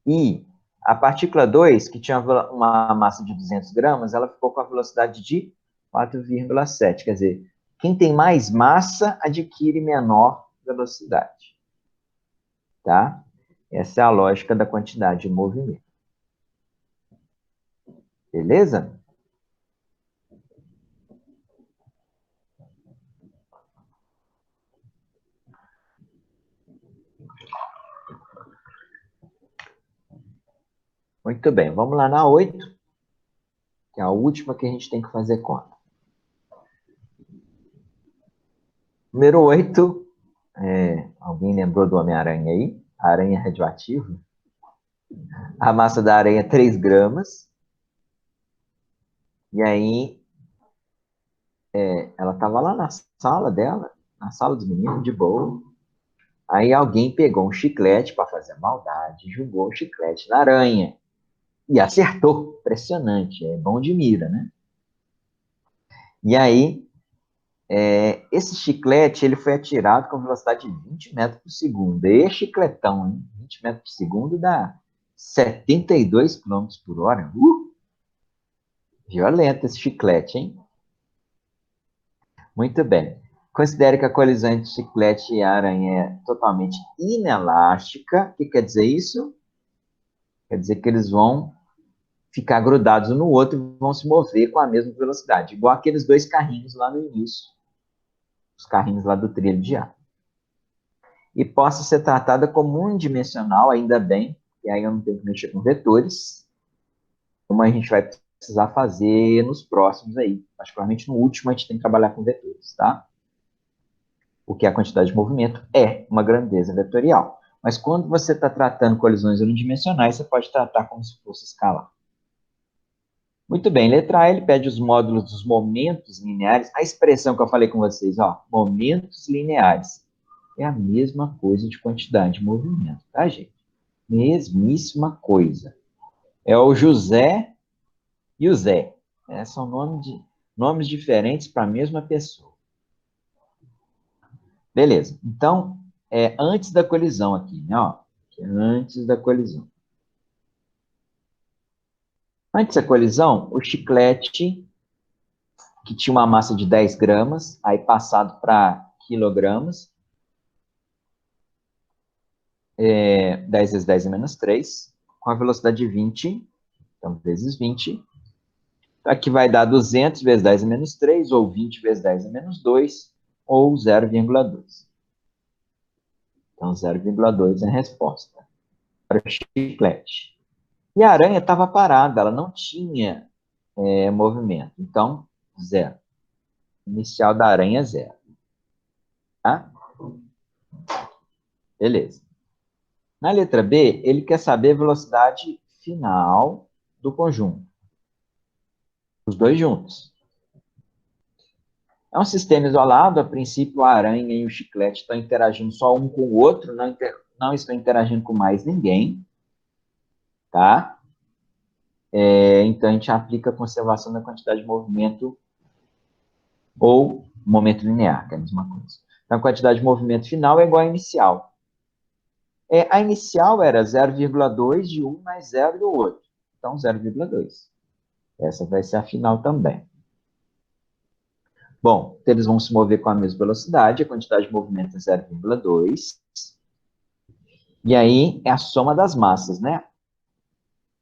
Speaker 1: E a partícula 2, que tinha uma massa de 200 gramas, ela ficou com a velocidade de 4,7. Quer dizer, quem tem mais massa adquire menor velocidade. Tá? Essa é a lógica da quantidade de movimento. Beleza? Muito bem, vamos lá na 8, que é a última que a gente tem que fazer conta. Número 8, alguém lembrou do Homem-Aranha aí? A aranha radioativa. A massa da aranha é 3 gramas. E aí, ela estava lá na sala dela, na sala dos meninos, de boa. Aí alguém pegou um chiclete para fazer maldade, jogou o chiclete na aranha. E acertou. Impressionante, é bom de mira, né? E aí, esse chiclete ele foi atirado com velocidade de 20 metros por segundo. E chicletão, hein? 20 metros por segundo dá 72 quilômetros por hora. Violento esse chiclete, hein? Muito bem. Considere que a colisão entre chiclete e aranha é totalmente inelástica. O que quer dizer isso? Quer dizer que eles vão ficar grudados um no outro e vão se mover com a mesma velocidade. Igual aqueles dois carrinhos lá no início. Os carrinhos lá do trilho de ar. E possa ser tratada como unidimensional, ainda bem, e aí eu não tenho que mexer com vetores, como a gente vai precisar fazer nos próximos aí. Particularmente no último, a gente tem que trabalhar com vetores, tá? Porque a quantidade de movimento é uma grandeza vetorial. Mas quando você está tratando colisões unidimensionais, você pode tratar como se fosse escalar. Muito bem, letra A, ele pede os módulos dos momentos lineares. A expressão que eu falei com vocês, momentos lineares. É a mesma coisa de quantidade de movimento, tá, gente? Mesmíssima coisa. É o José e o Zé. São nomes diferentes para a mesma pessoa. Beleza. Então, antes da colisão aqui, né? Antes da colisão. Antes da colisão, o chiclete, que tinha uma massa de 10 gramas, aí passado para quilogramas, 10 vezes 10 é menos 3, com a velocidade de 20, então vezes 20, aqui vai dar 200 vezes 10 é menos 3, ou 20 vezes 10 é menos 2, ou 0,2. Então, 0,2 é a resposta para o chiclete. E a aranha estava parada, ela não tinha movimento. Então, 0. Inicial da aranha é 0. Tá? Beleza. Na letra B, ele quer saber a velocidade final do conjunto. Os dois juntos. É um sistema isolado, a princípio a aranha e o chiclete estão interagindo só um com o outro, não estão interagindo com mais ninguém, tá? Então a gente aplica a conservação da quantidade de movimento ou momento linear, que é a mesma coisa. Então a quantidade de movimento final é igual à inicial. A inicial era 0,2 de um mais 0 do outro. Então 0,2. Essa vai ser a final também. Bom, eles vão se mover com a mesma velocidade, a quantidade de movimento é 0,2. E aí é a soma das massas, né?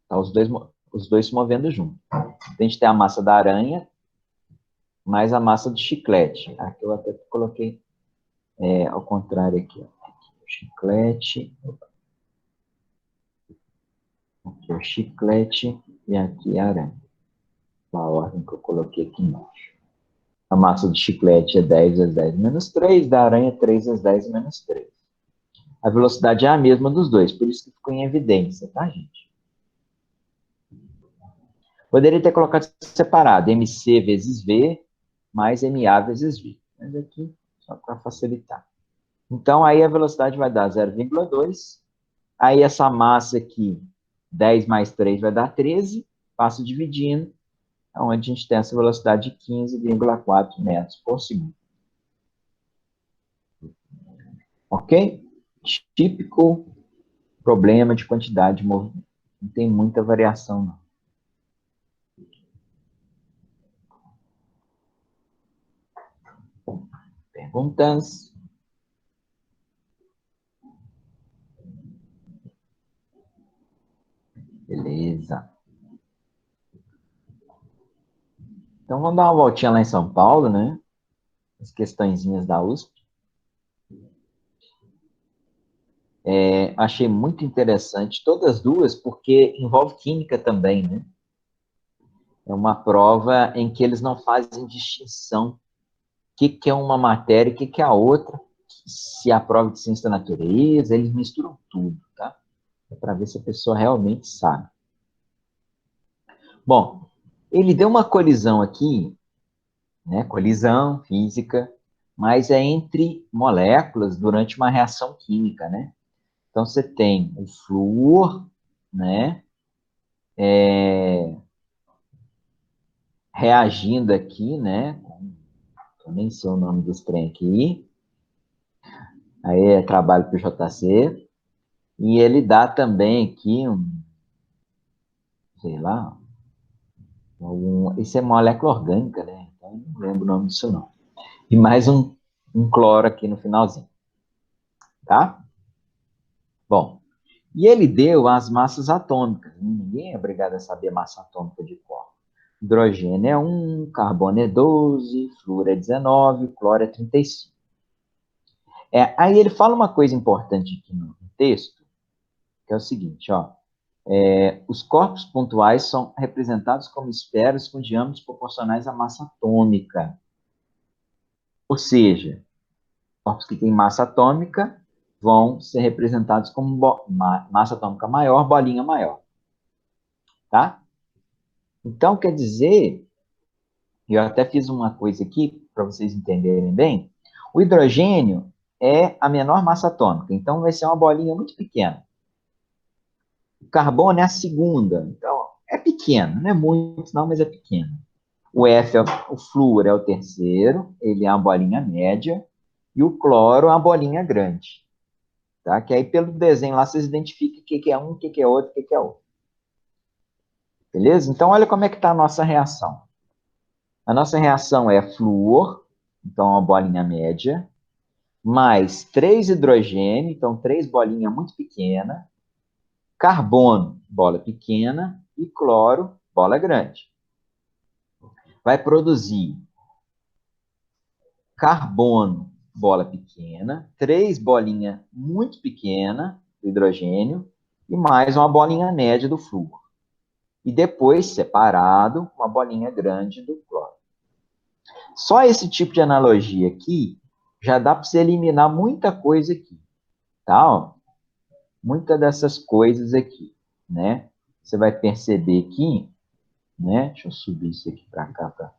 Speaker 1: Tá os dois se movendo junto. A gente tem a massa da aranha mais a massa do chiclete. Aqui eu até coloquei ao contrário aqui. Ó. Aqui o chiclete. Aqui o chiclete e aqui a aranha. A ordem que eu coloquei aqui embaixo. A massa do chiclete é 10 vezes 10 menos 3, da aranha é 3 vezes 10 menos 3. A velocidade é a mesma dos dois, por isso que ficou em evidência, tá, gente? Poderia ter colocado separado, MC vezes V mais MA vezes V. Mas aqui, só para facilitar. Então, aí a velocidade vai dar 0,2. Aí essa massa aqui, 10 mais 3 vai dar 13. Passo dividindo, onde a gente tem essa velocidade de 15,4 metros por segundo. Ok? Típico problema de quantidade de movimento. Não tem muita variação, não. Perguntas? Beleza. Então, vamos dar uma voltinha lá em São Paulo, né? As questõezinhas da USP. Achei muito interessante, todas duas, porque envolve química também, né? É uma prova em que eles não fazem distinção. O que é uma matéria, o que é a outra. Se é a prova de ciência da natureza, eles misturam tudo, tá? É para ver se a pessoa realmente sabe. Bom, ele deu uma colisão aqui, né? Colisão física, mas é entre moléculas durante uma reação química, né? Então, você tem o flúor, né? Reagindo aqui, né? Eu nem sei o nome dos trem aqui. Aí é trabalho para o JC. E ele dá também aqui sei lá, isso é molécula orgânica, né? Então, não lembro o nome disso, não. E mais um cloro aqui no finalzinho, tá? Bom, e ele deu as massas atômicas. Ninguém é obrigado a saber a massa atômica de corpo. Hidrogênio é 1, carbono é 12, flúor é 19, cloro é 35. Aí ele fala uma coisa importante aqui no texto, que é o seguinte, ó. Os corpos pontuais são representados como esferas com diâmetros proporcionais à massa atômica. Ou seja, corpos que têm massa atômica vão ser representados como massa atômica maior, bolinha maior. Tá? Então, quer dizer, eu até fiz uma coisa aqui, para vocês entenderem bem, o hidrogênio é a menor massa atômica, então vai ser uma bolinha muito pequena. O carbono é a segunda, então é pequeno, não é muito não, mas é pequeno. O flúor é o terceiro, ele é uma bolinha média, e o cloro é uma bolinha grande. Tá? Que aí pelo desenho lá vocês identificam o que é um, o que é outro, o que é outro. Beleza? Então olha como é que está a nossa reação. A nossa reação é flúor, então uma bolinha média, mais 3 hidrogênio, então 3 bolinhas muito pequena, carbono, bola pequena, e cloro, bola grande. Vai produzir carbono, bola pequena, 3 bolinhas muito pequenas do hidrogênio, e mais uma bolinha média do flúor. E depois, separado, uma bolinha grande do cloro. Só esse tipo de analogia aqui já dá para você eliminar muita coisa aqui, tá? Ó, muitas dessas coisas aqui, né? Você vai perceber aqui, né? Deixa eu subir isso aqui para cá para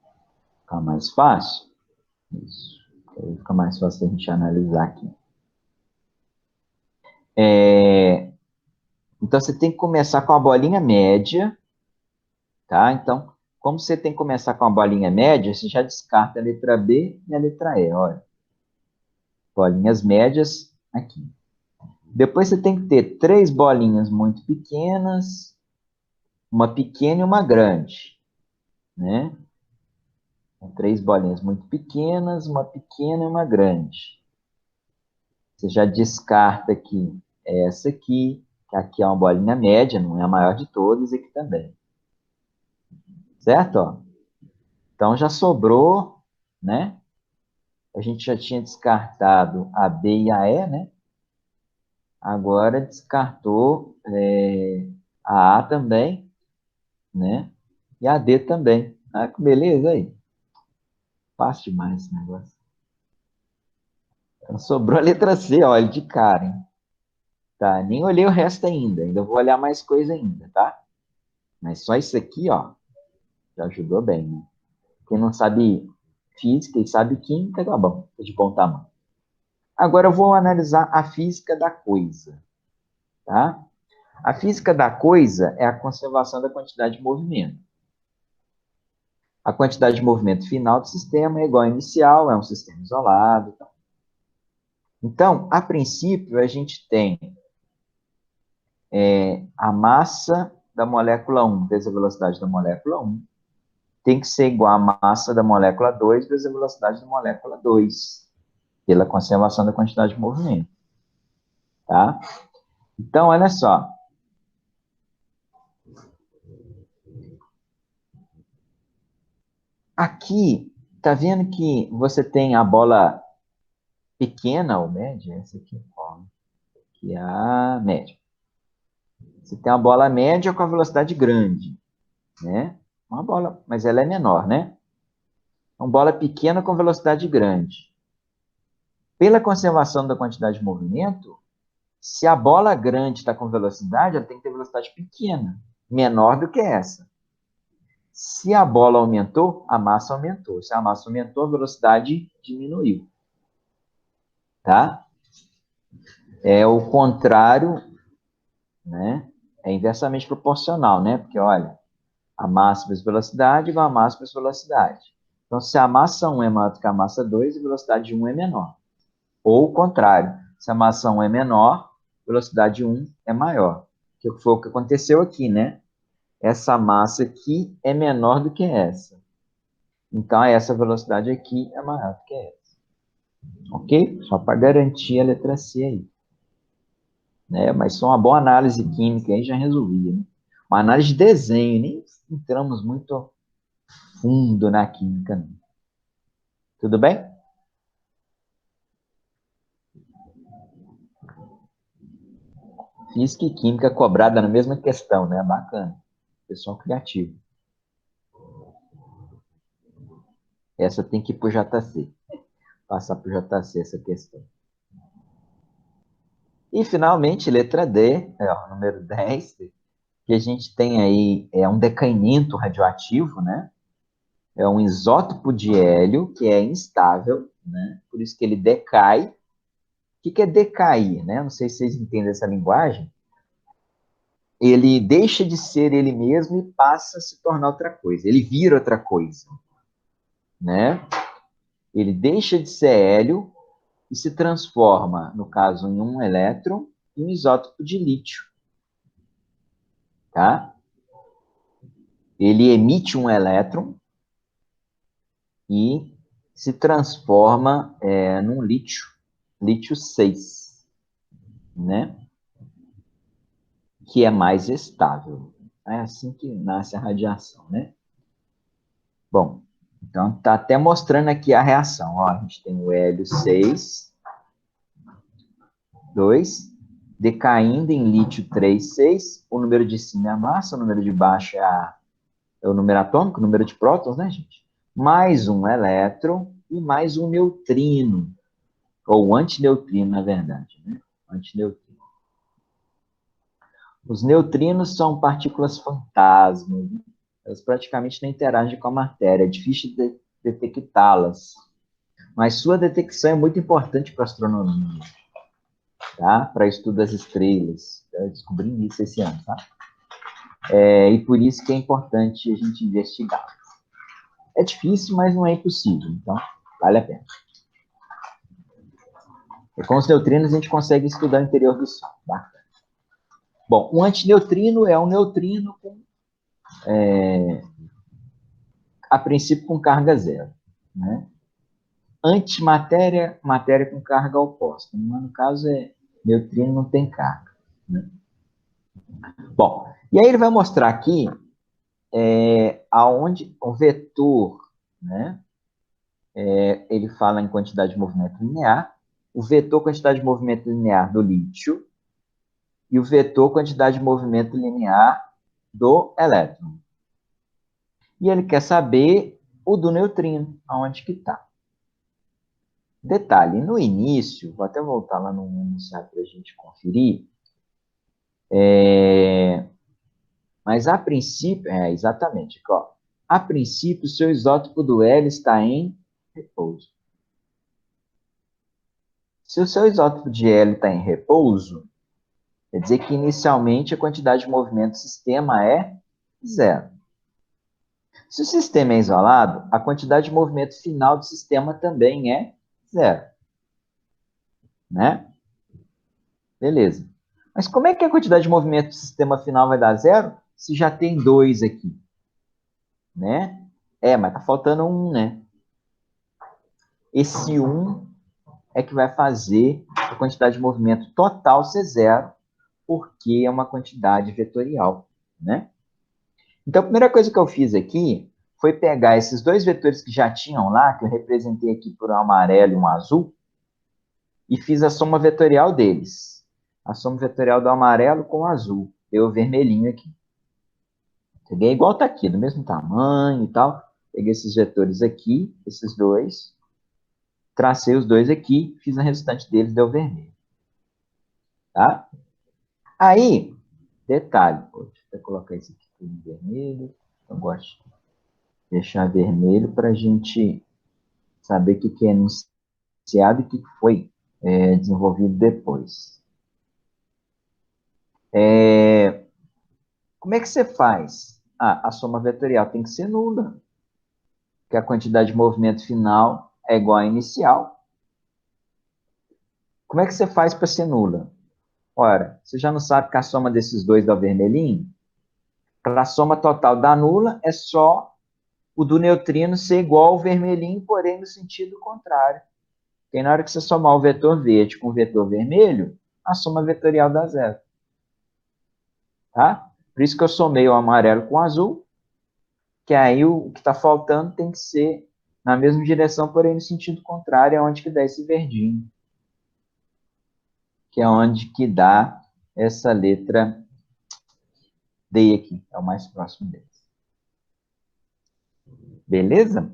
Speaker 1: ficar mais fácil. Isso. Aí fica mais fácil a gente analisar aqui. Então, você tem que começar com a bolinha média, tá? Então, como você tem que começar com a bolinha média, você já descarta a letra B e a letra E, olha. Bolinhas médias aqui. Depois você tem que ter 3 bolinhas muito pequenas, uma pequena e uma grande, né? 3 bolinhas muito pequenas, uma pequena e uma grande. Você já descarta aqui essa aqui, que aqui é uma bolinha média, não é a maior de todas, e aqui também. Certo? Ó. Então, já sobrou, né? A gente já tinha descartado a B e a E, né? Agora descartou a A também, né? E a D também. Ah, que beleza aí. Fácil demais esse negócio. Então, sobrou a letra C, olha, de cara, hein? Tá, nem olhei o resto ainda. Ainda vou olhar mais coisa ainda, tá? Mas só isso aqui, ó, já ajudou bem, né? Quem não sabe física e sabe química, tá bom, tá de bom tamanho. Agora eu vou analisar a física da coisa, tá? A física da coisa é a conservação da quantidade de movimento. A quantidade de movimento final do sistema é igual ao inicial, é um sistema isolado. Então, a princípio, a gente tem a massa da molécula 1 vezes a velocidade da molécula 1 tem que ser igual à massa da molécula 2 vezes a velocidade da molécula 2, pela conservação da quantidade de movimento. Tá? Então, olha só. Aqui, tá vendo que você tem a bola pequena ou média? Essa aqui, ó, que é a média. Você tem uma bola média com a velocidade grande, né? Uma bola, mas ela é menor, né? Uma bola pequena com velocidade grande. Pela conservação da quantidade de movimento, se a bola grande está com velocidade, ela tem que ter velocidade pequena, menor do que essa. Se a bola aumentou, a massa aumentou. Se a massa aumentou, a velocidade diminuiu. Tá? É o contrário, né? É inversamente proporcional, né? Porque, olha, a massa vezes velocidade igual a massa vezes velocidade. Então, se a massa 1 é maior do que a massa 2, a velocidade 1 é menor. Ou o contrário, se a massa 1 é menor, a velocidade 1 é maior. Que foi o que aconteceu aqui, né? Essa massa aqui é menor do que essa. Então, essa velocidade aqui é maior do que essa. Ok? Só para garantir a letra C aí. Né? Mas só uma boa análise química aí já resolvia. Né? Uma análise de desenho, nem entramos muito fundo na química. Não. Tudo bem? Física e química cobrada na mesma questão, né? Bacana. Pessoal criativo. Essa tem que ir para o JC. Passar para o JC essa questão. E, finalmente, letra D, o número 10, que a gente tem aí um decaimento radioativo, né? É um isótopo de hélio que é instável, né? Por isso que ele decai. O que é decair, né? Não sei se vocês entendem essa linguagem. Ele deixa de ser ele mesmo e passa a se tornar outra coisa. Ele vira outra coisa, né? Ele deixa de ser hélio e se transforma, no caso, em um elétron e um isótopo de lítio, tá? Ele emite um elétron e se transforma num lítio, lítio 6, né? Que é mais estável. É assim que nasce a radiação, né? Bom, então está até mostrando aqui a reação. Ó, a gente tem o hélio 6, 2, decaindo em lítio 3, 6. O número de cima é a massa, o número de baixo é o número atômico, o número de prótons, né, gente? Mais um elétron e mais um neutrino. Ou antineutrino, na verdade, né? Antineutrino. Os neutrinos são partículas fantasmas, né? Elas praticamente não interagem com a matéria, é difícil de detectá-las. Mas sua detecção é muito importante para a astronomia, tá? Para estudo das estrelas. Eu descobri isso esse ano, tá? E por isso que é importante a gente investigar. É difícil, mas não é impossível, então vale a pena. E com os neutrinos a gente consegue estudar o interior do Sol. Bacana. Bom, um antineutrino é um neutrino a princípio com carga zero, né? Antimatéria, matéria com carga oposta. No caso, neutrino não tem carga, né? Bom, e aí ele vai mostrar aqui aonde o vetor, né? Ele fala em quantidade de movimento linear, o vetor quantidade de movimento linear do lítio e o vetor quantidade de movimento linear do elétron. E ele quer saber o do neutrino, aonde que está. Detalhe, no início, vou até voltar lá no iniciar para a gente conferir, mas a princípio, exatamente, ó, a princípio, o seu isótopo do L está em repouso. Se o seu isótopo de L está em repouso, quer dizer que inicialmente a quantidade de movimento do sistema é zero. Se o sistema é isolado, a quantidade de movimento final do sistema também é zero. Né? Beleza. Mas como é que a quantidade de movimento do sistema final vai dar zero se já tem 2 aqui? Né? Mas tá faltando 1, né? Esse 1 é que vai fazer a quantidade de movimento total ser zero, porque é uma quantidade vetorial, né? Então, a primeira coisa que eu fiz aqui foi pegar esses dois vetores que já tinham lá, que eu representei aqui por um amarelo e um azul, e fiz a soma vetorial deles. A soma vetorial do amarelo com o azul. Deu o vermelhinho aqui. Peguei igual tá aqui, do mesmo tamanho e tal. Peguei esses vetores aqui, esses dois. Tracei os dois aqui, fiz a resultante deles, deu vermelho. Tá? Aí, detalhe. Deixa eu colocar isso aqui tudo em vermelho. Eu gosto de deixar vermelho para a gente saber o que é enunciado e o que foi desenvolvido depois. Como é que você faz? A soma vetorial tem que ser nula, porque a quantidade de movimento final é igual à inicial. Como é que você faz para ser nula? Ora, você já não sabe que a soma desses dois dá o vermelhinho? Para a soma total da nula, é só o do neutrino ser igual ao vermelhinho, porém no sentido contrário. Porque na hora que você somar o vetor verde com o vetor vermelho, a soma vetorial dá zero. Tá? Por isso que eu somei o amarelo com o azul, que aí o que está faltando tem que ser na mesma direção, porém no sentido contrário, é onde que dá esse verdinho. Que é onde que dá essa letra D aqui, é o mais próximo deles. Beleza?